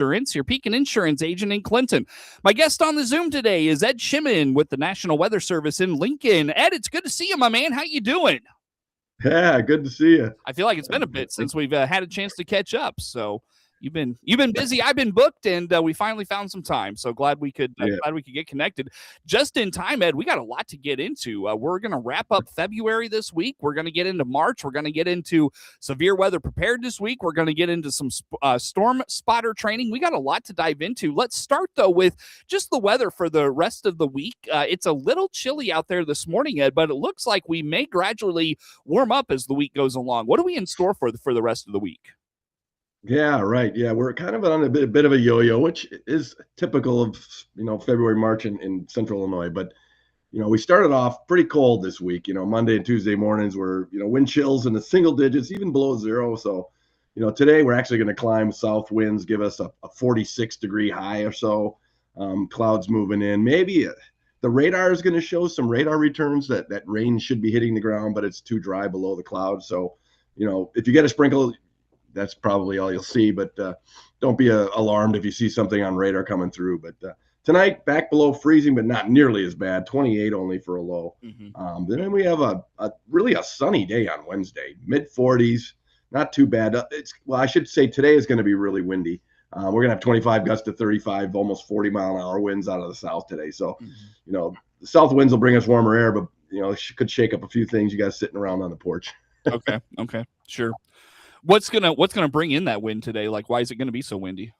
Insurance, your Pekin Insurance agent in Clinton. My guest on the Zoom today is Ed Shimon with the National Weather Service in Lincoln. Ed, it's good to see you, my man. How you doing? Yeah, good to see you. I feel like it's been a bit since we've had a chance to catch up. So you've been busy. I've been booked, and we finally found some time. So glad we could get connected just in time, Ed. We got a lot to get into. We're going to wrap up February this week. We're going to get into March. We're going to get into severe weather preparedness week. We're going to get into some storm spotter training. We got a lot to dive into. Let's start though with just the weather for the rest of the week. It's a little chilly out there this morning, Ed, but it looks like we may gradually warm up as the week goes along. What are we in store for the rest of the week? Yeah, right. Yeah, we're kind of on a bit of a yo-yo, which is typical of, February, March in central Illinois. But, we started off pretty cold this week. Monday and Tuesday mornings were, wind chills in the single digits, even below zero. So, today we're actually going to climb. South winds, give us a 46-degree high or so. Clouds moving in. Maybe the radar is going to show some radar returns that rain should be hitting the ground, but it's too dry below the clouds. So, if you get a sprinkle, that's probably all you'll see, but don't be alarmed if you see something on radar coming through. But tonight, back below freezing, but not nearly as bad, 28 only for a low. Then we have a really sunny day on Wednesday, mid-40s, not too bad. I should say today is going to be really windy. We're going to have 25 gusts to 35, almost 40-mile-an-hour winds out of the south today. So, the south winds will bring us warmer air, but, it could shake up a few things you guys sitting around on the porch. Okay, sure. What's gonna bring in that wind today? Like, why is it gonna be so windy?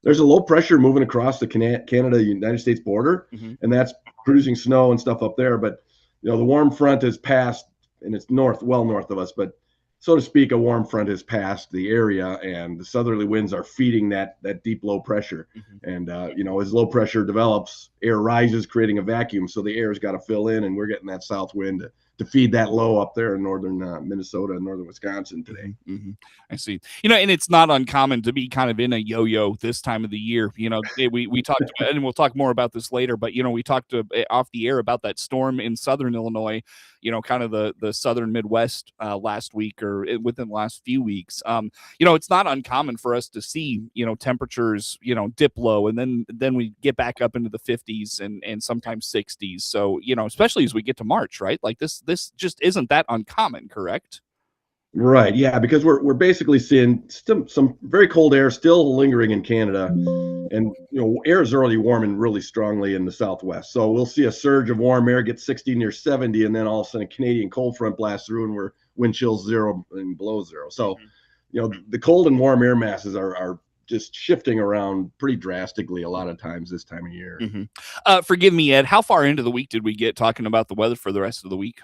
There's a low pressure moving across the Canada-United States border, and that's producing snow and stuff up there. But the warm front has passed, and it's well north of us. But so to speak, a warm front has passed the area, and the southerly winds are feeding that deep low pressure. And as low pressure develops, air rises, creating a vacuum. So the air's got to fill in, and we're getting that south wind to feed that low up there in northern Minnesota and northern Wisconsin today. I see. And it's not uncommon to be kind of in a yo-yo this time of the year. We talked about, and we'll talk more about this later, but we talked off the air about that storm in southern Illinois, kind of the southern Midwest last week or within the last few weeks. It's not uncommon for us to see, temperatures, dip low, and then we get back up into the 50s and sometimes 60s. So, especially as we get to March, right? Like this just isn't that uncommon, correct? Right. Yeah, because we're basically seeing some very cold air still lingering in Canada, and air is already warming really strongly in the southwest. So we'll see a surge of warm air get 60 near 70, and then all of a sudden a Canadian cold front blasts through, and we're wind chills 0 and below 0. So the cold and warm air masses are just shifting around pretty drastically a lot of times this time of year. Forgive me, Ed. How far into the week did we get talking about the weather for the rest of the week?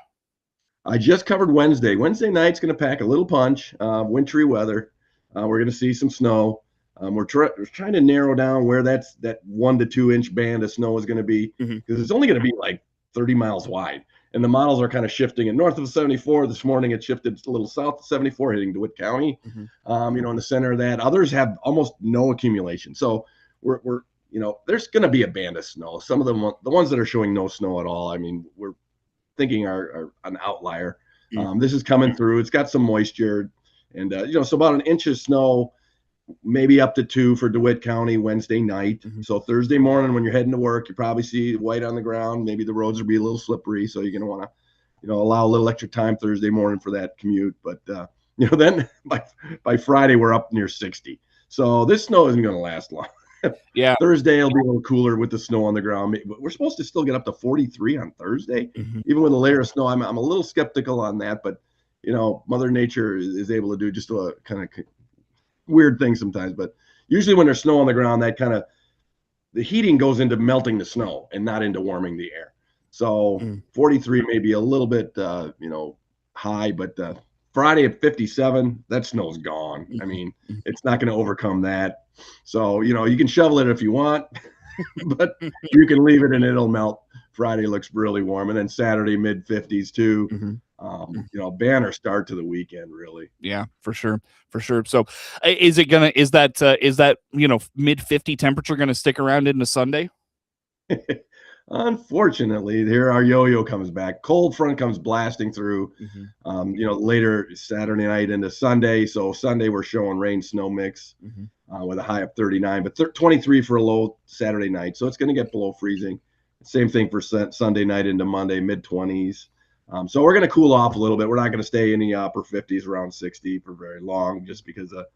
I just covered Wednesday. Wednesday night's going to pack a little punch, wintry weather. We're going to see some snow. We're trying to narrow down where that 1 to 2 inch band of snow is going to be, because it's only going to be like 30 miles wide. And the models are kind of shifting. And north of 74 this morning, it shifted a little south of 74, hitting DeWitt County. In the center of that, others have almost no accumulation. So we're there's going to be a band of snow. Some of them, the ones that are showing no snow at all, I mean, we're thinking are an outlier. This is coming through. It's got some moisture, and so about 1 inch of snow, maybe up to 2 for DeWitt County Wednesday night. So Thursday morning when you're heading to work, you probably see white on the ground. Maybe the roads will be a little slippery, so you're going to want to allow a little extra time Thursday morning for that commute. But then by Friday we're up near 60. So this snow isn't going to last long. Yeah. Thursday will be a little cooler with the snow on the ground. But we're supposed to still get up to 43 on Thursday, even with a layer of snow. I'm a little skeptical on that, but Mother Nature is able to do just a kind of weird thing sometimes. But usually when there's snow on the ground, that kind of the heating goes into melting the snow and not into warming the air. So 43 may be a little bit high, but Friday at 57, that snow's gone. I mean, it's not going to overcome that. So, you can shovel it if you want, but you can leave it and it'll melt. Friday looks really warm. And then Saturday, mid 50s too. Banner start to the weekend, really. Yeah, for sure. So is that mid 50 temperature going to stick around into Sunday? Unfortunately, here our yo-yo comes back. Cold front comes blasting through, later Saturday night into Sunday. So Sunday we're showing rain snow mix with a high of 39, but 23 for a low Saturday night. So it's going to get below freezing. Same thing for Sunday night into Monday, mid-20s. So we're going to cool off a little bit. We're not going to stay in the upper 50s, around 60 for very long, just because of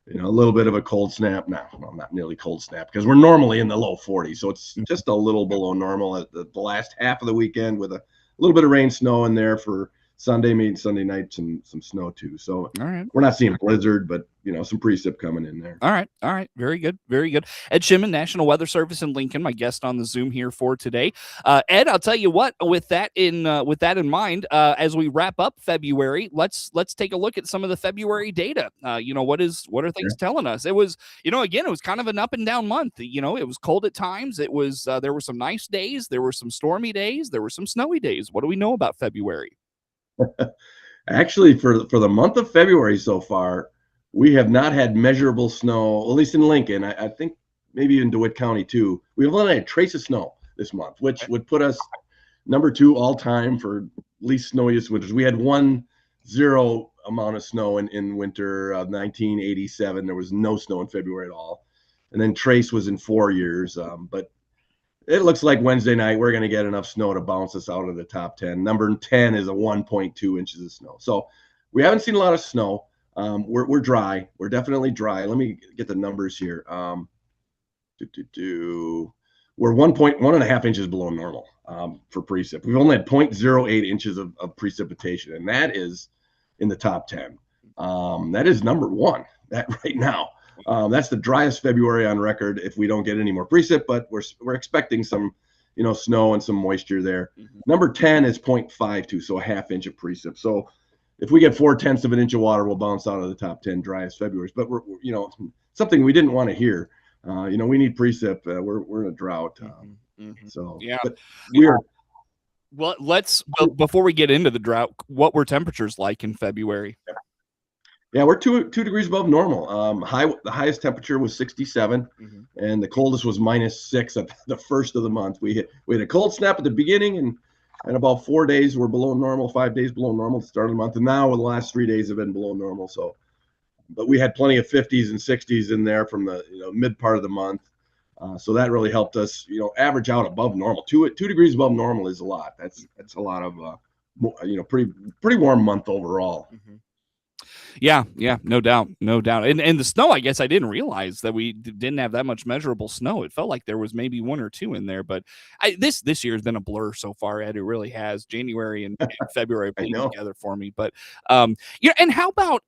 a little bit of a cold snap. No, well, not nearly cold snap, because we're normally in the low 40s. So it's just a little below normal at the last half of the weekend, with a little bit of rain, snow in there for Sunday, maybe Sunday night, some snow too. So all right, we're not seeing blizzard, but some precip coming in there. All right. Very good. Very good. Ed Shimon, National Weather Service in Lincoln, my guest on the Zoom here for today. Ed, I'll tell you what, with that in mind, as we wrap up February, let's take a look at some of the February data. What are things telling us? It was, again, it was kind of an up and down month. It was cold at times. It was, there were some nice days. There were some stormy days. There were some snowy days. What do we know about February? Actually, for the month of February so far, we have not had measurable snow, at least in Lincoln. I think maybe in DeWitt County too. We've only had a trace of snow this month, which would put us number 2 all time for least snowiest winters. We had 1-0 amount of snow in winter of 1987. There was no snow in February at all. And then trace was in 4 years. But it looks like Wednesday night we're going to get enough snow to bounce us out of the top 10. Number 10 is a 1.2 inches of snow. So we haven't seen a lot of snow. We're dry. We're definitely dry. Let me get the numbers here. We're 1.5 inches below normal for precip. We've only had 0.08 inches of precipitation, and that is in the top 10. That is number 1 right now. That's the driest February on record if we don't get any more precip, but we're expecting some snow and some moisture there. Number 10 is 0.52, so a half inch of precip. So if we get 0.4 of an inch of water, we'll bounce out of the top 10 driest Februarys. But we're something we didn't want to hear. We need precip. We're in a drought. So yeah, but we are. Well, before we get into the drought, what were temperatures like in February? Yeah, we're 2 degrees above normal. The highest temperature was 67, and the coldest was -6 at the first of the month. We had a cold snap at the beginning, and about 4 days were below normal, 5 days below normal at the start of the month, and now the last 3 days have been below normal. So, but we had plenty of 50s and 60s in there from the mid part of the month, so that really helped us average out above normal. 2 degrees above normal is a lot. That's a lot of pretty warm month overall. Yeah, no doubt. And the snow, I guess I didn't realize that we didn't have that much measurable snow. It felt like there was maybe 1 or 2 in there, but this year has been a blur so far, Ed. It really has. January and February have been together for me. But and how about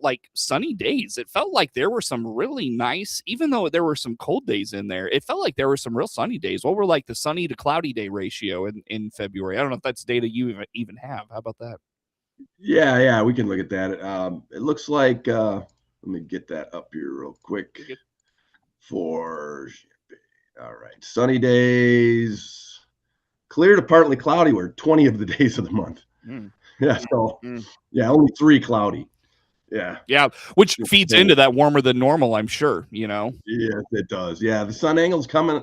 like sunny days? It felt like there were some really nice, even though there were some cold days in there, it felt like there were some real sunny days. What were like the sunny to cloudy day ratio in February? I don't know if that's data you even have. How about that? Yeah, we can look at that. It looks like let me get that up here real quick for all right. Sunny days, clear to partly cloudy were 20 of the days of the month. Yeah, so yeah, only 3 cloudy. Yeah, which feeds into that warmer than normal, I'm sure. Yes, it does. Yeah, the sun angle is coming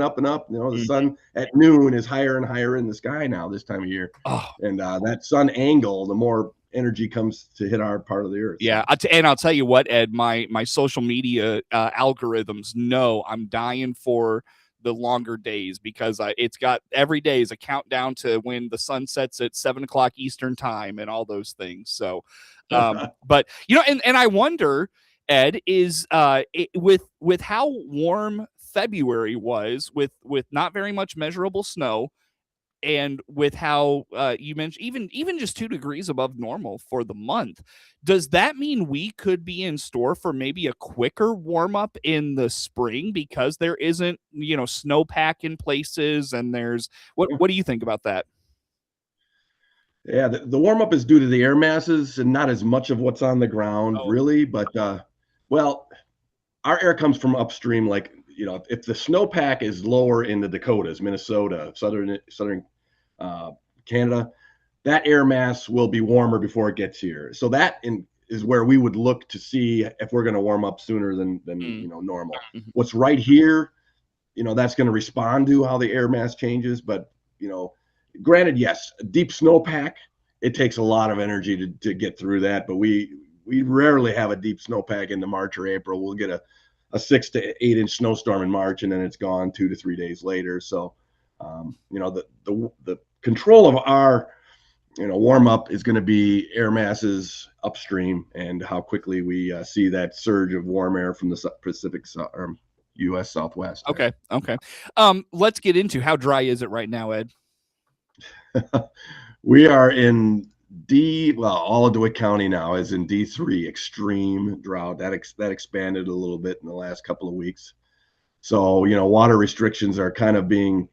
up and up. The sun at noon is higher and higher in the sky now this time of year. And that sun angle, the more energy comes to hit our part of the earth. Yeah, and I'll tell you what, Ed, my social media algorithms know I'm dying for the longer days, because it's got every day is a countdown to when the sun sets at 7:00 Eastern time and all those things. So, but and I wonder, Ed, is with how warm February was, with not very much measurable snow, and with how you mentioned even just 2 degrees above normal for the month, does that mean we could be in store for maybe a quicker warm up in the spring, because there isn't snowpack in places, and there's what do you think about that? Yeah, the warm up is due to the air masses and not as much of what's on the ground, really. But well, our air comes from upstream. Like if the snowpack is lower in the Dakotas, Minnesota, southern Canada, that air mass will be warmer before it gets here. So that is where we would look to see if we're going to warm up sooner than normal. What's right here that's going to respond to how the air mass changes. But, granted, yes, a deep snowpack, it takes a lot of energy to get through that. But we rarely have a deep snowpack into March or April. We'll get a 6 to 8 inch snowstorm in March, and then it's gone 2 to 3 days later. So, the control of our, warm up is going to be air masses upstream and how quickly we see that surge of warm air from the Pacific U.S. Southwest. Okay. Let's get into how dry is it right now, Ed? We are in all of DeWitt County now is in D3, extreme drought. That expanded a little bit in the last couple of weeks. So, water restrictions are kind of being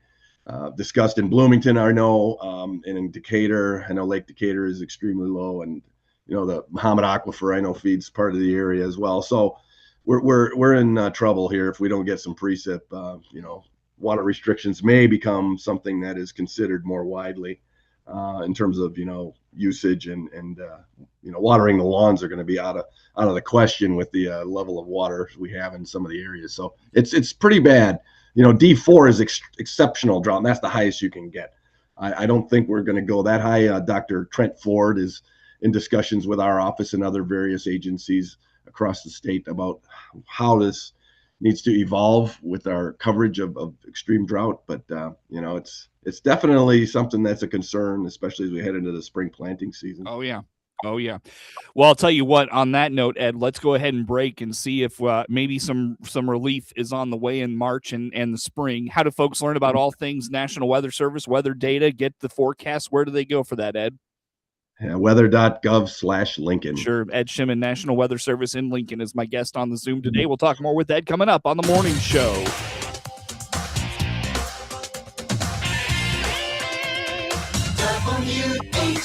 discussed in Bloomington, I know, and in Decatur. I know Lake Decatur is extremely low, and the Muhammad Aquifer I know feeds part of the area as well. So we're in trouble here if we don't get some precip. Water restrictions may become something that is considered more widely in terms of usage and watering the lawns are going to be out of the question with the level of water we have in some of the areas. So it's pretty bad. D4 is exceptional drought, and that's the highest you can get. I don't think we're going to go that high. Dr. Trent Ford is in discussions with our office and other various agencies across the state about how this needs to evolve with our coverage of extreme drought. But, it's definitely something that's a concern, especially as we head into the spring planting season. Oh, yeah. Well, I'll tell you what, on that note, Ed, let's go ahead and break and see if maybe some relief is on the way in March and the spring. How do folks learn about all things National Weather Service, weather data, get the forecast? Where do they go for that, Ed? Yeah, weather.gov/Lincoln. Sure. Ed Shimon, National Weather Service in Lincoln, is my guest on the Zoom today. We'll talk more with Ed coming up on the morning show.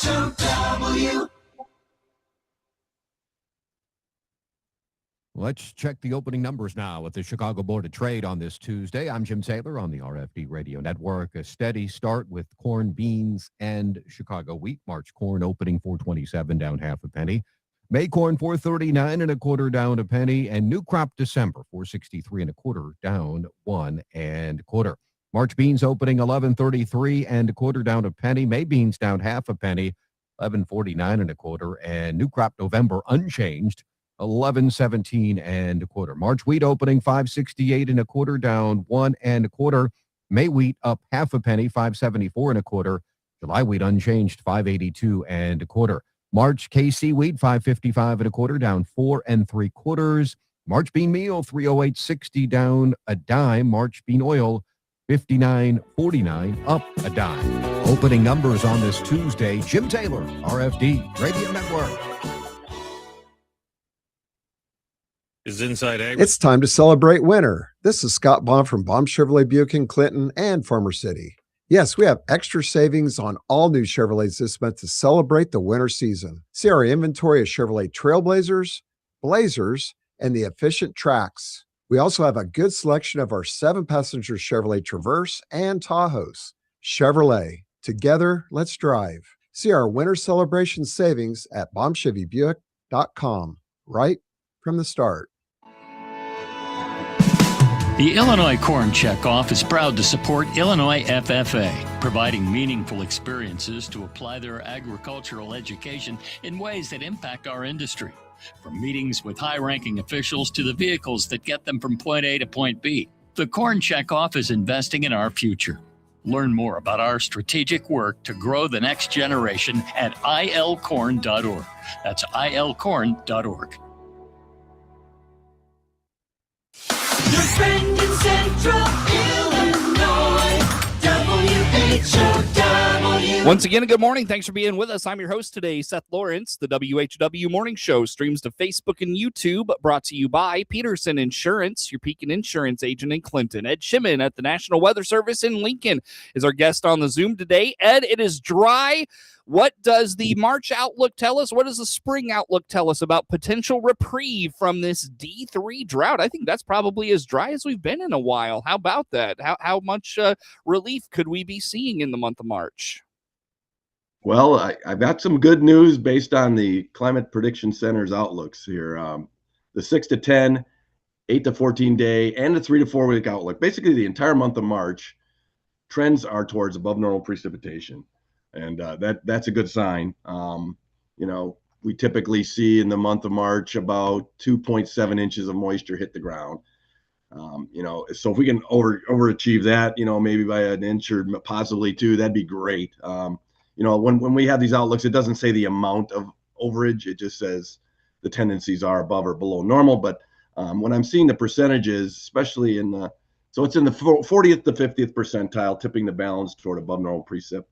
WHOW. Let's check the opening numbers now at the Chicago Board of Trade on this Tuesday. I'm Jim Taylor on the RFD Radio Network. A steady start with corn, beans, and Chicago wheat. March corn opening $4.27, down half a penny. May corn $4.39 1/4, down a penny. And new crop December $4.63 1/4, down 1 1/4. March beans opening $11.33 1/4, down a penny. May beans down half a penny, $11.49 1/4. And new crop November unchanged, $11.17 1/4. March wheat opening $5.68 1/4, down 1 1/4. May wheat up half a penny, $5.74 1/4. July wheat unchanged, $5.82 1/4. March KC wheat $5.55 1/4, down 4 3/4. March bean meal $3.0860, down a dime. March bean oil $59.49, up a dime. Opening numbers on this Tuesday. Jim Taylor, RFD Radio Network. Is Inside Ag. It's time to celebrate winter. This is Scott Baum from Baum Chevrolet Buick in Clinton and Farmer City. Yes, we have extra savings on all new Chevrolets this month to celebrate the winter season. See our inventory of Chevrolet Trailblazers, Blazers, and the Efficient Trax. We also have a good selection of our 7-passenger Chevrolet Traverse and Tahoes. Chevrolet, together, let's drive. See our winter celebration savings at BaumChevyBuick.com right from the start. The Illinois Corn Checkoff is proud to support Illinois FFA, providing meaningful experiences to apply their agricultural education in ways that impact our industry. From meetings with high-ranking officials to the vehicles that get them from point A to point B, the Corn Checkoff is investing in our future. Learn more about our strategic work to grow the next generation at ilcorn.org. That's ilcorn.org. Your friend in Central Illinois, WHOW. Once again, good morning. Thanks for being with us. I'm your host today, Seth Lawrence. The WHW Morning Show streams to Facebook and YouTube, brought to you by Peterson Insurance, your Pekin Insurance agent in Clinton. Ed Shimon at the National Weather Service in Lincoln is our guest on the Zoom today. Ed, it is dry. What does the March outlook tell us? What does the spring outlook tell us about potential reprieve from this D3 drought? I think that's probably as dry as we've been in a while. How about that? How much relief could we be seeing in the month of March? Well, I've got some good news based on the Climate Prediction Center's outlooks here. The 6 to 10, 8 to 14 day, and the 3 to 4 week outlook. Basically, the entire month of March, trends are towards above normal precipitation, and that's a good sign. We typically see in the month of March about 2.7 inches of moisture hit the ground. So if we can overachieve that, maybe by an inch or possibly two, that'd be great. When we have these outlooks, it doesn't say the amount of overage; it just says the tendencies are above or below normal. But when I'm seeing the percentages, especially so it's in the 40th to 50th percentile, tipping the balance toward above normal precip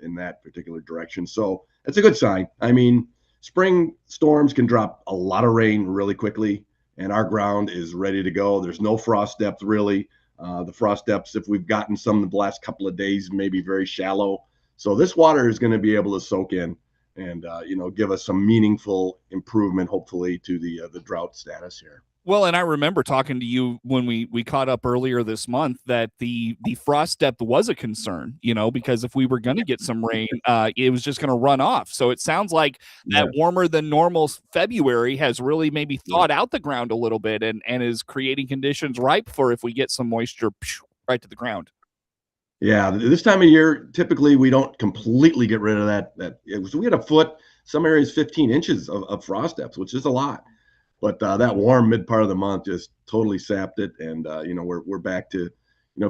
in that particular direction. So it's a good sign. I mean, spring storms can drop a lot of rain really quickly, and our ground is ready to go. There's no frost depth really. The frost depths, if we've gotten some the last couple of days, may be very shallow. So this water is going to be able to soak in and give us some meaningful improvement, hopefully, to the drought status here. Well, and I remember talking to you when we caught up earlier this month that the frost depth was a concern, because if we were going to get some rain, it was just going to run off. So it sounds like that warmer than normal February has really maybe thawed out the ground a little bit and is creating conditions ripe for if we get some moisture right to the ground. Yeah, this time of year, typically we don't completely get rid of that. We had a foot, some areas 15 inches of frost depth, which is a lot. But that warm mid part of the month just totally sapped it, and we're back to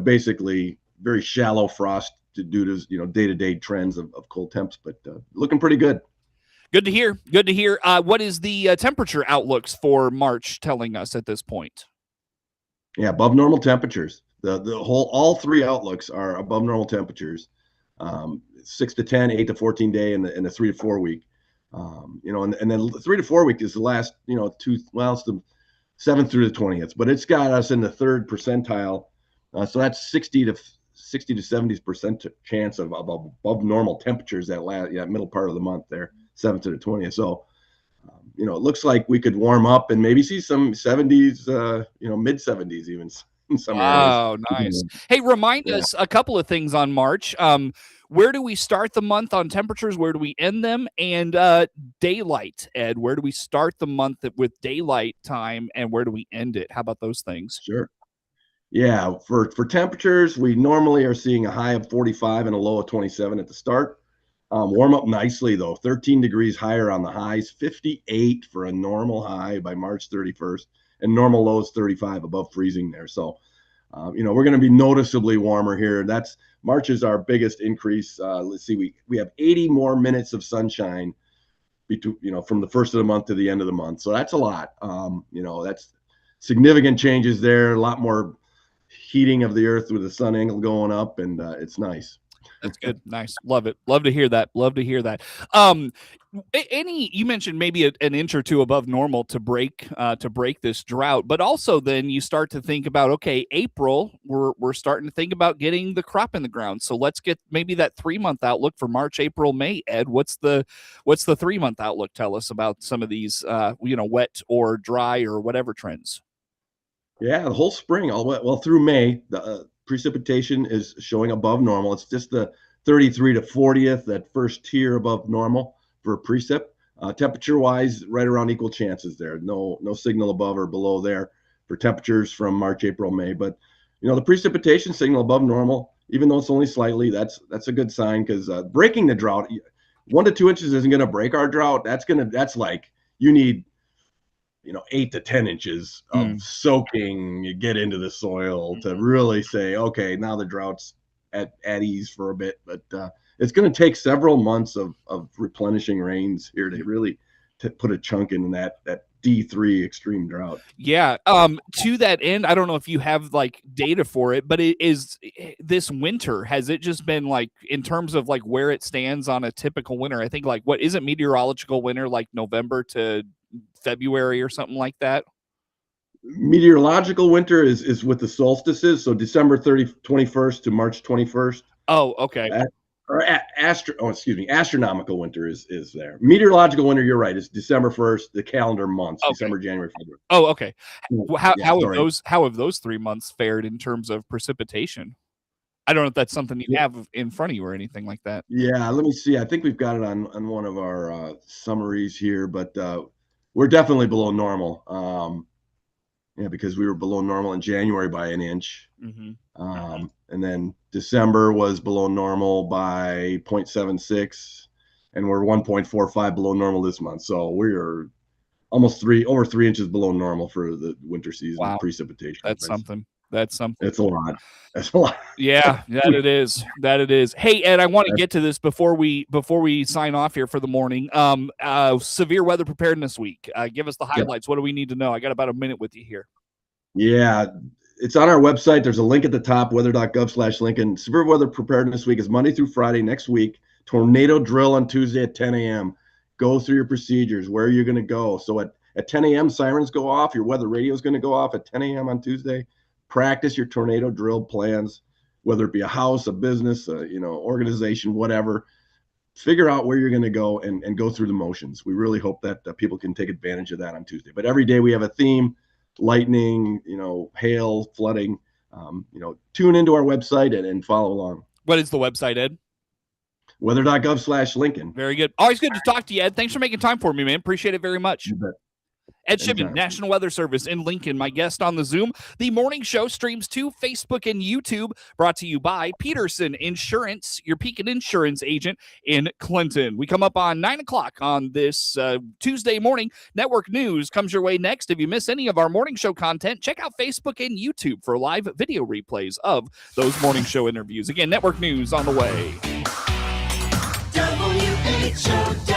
basically very shallow frost due to day-to-day trends of cold temps, but looking pretty good. Good to hear. Good to hear. What is the temperature outlooks for March telling us at this point? Yeah, above normal temperatures. All three outlooks are above normal temperatures. 6 to 10, 8 to 14 day, and the 3 to 4 week. And then 3 to 4 week is the last, it's the 7th through the 20th, but it's got us in the 3rd percentile. So that's 60 to 70% chance of above normal temperatures that middle part of the month there, 7th to the 20th. So, it looks like we could warm up and maybe see some 70s, mid 70s even in some areas. Wow, nice. Hey, remind us a couple of things on March. Where do we start the month on temperatures? Where do we end them? And daylight, Ed, where do we start the month with daylight time and where do we end it? How about those things? Sure. Yeah, for temperatures, we normally are seeing a high of 45 and a low of 27 at the start. Warm up nicely, though. 13 degrees higher on the highs, 58 for a normal high by March 31st, and normal lows 35 above freezing there. So, we're going to be noticeably warmer here. March is our biggest increase. Let's see, we have 80 more minutes of sunshine from the first of the month to the end of the month. So that's a lot. That's significant changes there. A lot more heating of the earth with the sun angle going up, and it's nice. That's good. Nice. Love it. Love to hear that. You mentioned maybe an inch or two above normal to break this drought, but also then you start to think about, okay, April, we're starting to think about getting the crop in the ground. So let's get maybe that 3-month outlook for March, April, May. Ed, what's the 3-month outlook tell us about some of these wet or dry or whatever trends? Yeah, the whole spring, through May, the precipitation is showing above normal. It's just the 33 to 40th, that first tier above normal for precip. Temperature-wise, right around equal chances there. No signal above or below there for temperatures from March, April, May. But the precipitation signal above normal, even though it's only slightly, that's a good sign because breaking the drought, 1 to 2 inches isn't going to break our drought. That's like you need 8 to 10 inches of soaking, you get into the soil to really say, okay, now the drought's at ease for a bit. But it's going to take several months of replenishing rains here to really put a chunk in that D3 extreme drought. Yeah. To that end, I don't know if you have like data for it, but this winter, has it just been like in terms of like where it stands on a typical winter? I think like what is it meteorological winter like November to February or something like that? Meteorological winter is with the solstices, so December 21st to March 21st. Oh, okay. Astronomical winter is there. Meteorological winter, you're right, is December 1st, the calendar months, okay. December, January, February. Oh, okay. How have those 3 months fared in terms of precipitation? I don't know if that's something you have in front of you or anything like that. Yeah, let me see. I think we've got it on one of our summaries here, but we're definitely below normal. Yeah, because we were below normal in January by an inch. Mm-hmm. And then December was below normal by 0.76, and we're 1.45 below normal this month. So we're almost over 3 inches below normal for the winter season. Wow. Precipitation. That's something. That's something. It's a lot. That's a lot. Yeah, that it is. That it is. Hey, Ed, I want to get to this before we sign off here for the morning. Severe weather preparedness week. Give us the highlights. What do we need to know? I got about a minute with you here. Yeah, it's on our website. There's a link at the top, weather.gov/Lincoln. Severe weather preparedness week is Monday through Friday next week. Tornado drill on Tuesday at 10 a.m. Go through your procedures, where you're going to go. So at 10 a.m., sirens go off. Your weather radio is going to go off at 10 a.m. on Tuesday. Practice your tornado drill plans, whether it be a house, a business, organization, whatever. Figure out where you're going to go and go through the motions. We really hope that people can take advantage of that on Tuesday. But every day we have a theme: lightning, hail, flooding. Tune into our website and follow along. What is the website, Ed? Weather.gov/Lincoln. Very good. Always good to talk to you, Ed. Thanks for making time for me, man. Appreciate it very much. You bet. Ed Shimon, National Weather Service in Lincoln, my guest on the Zoom. The morning show streams to Facebook and YouTube, brought to you by Peterson Insurance, your Pekin Insurance agent in Clinton. We come up on 9 o'clock on this Tuesday morning. Network news comes your way next. If you miss any of our morning show content, check out Facebook and YouTube for live video replays of those morning show interviews. Again, network news on the way. WHO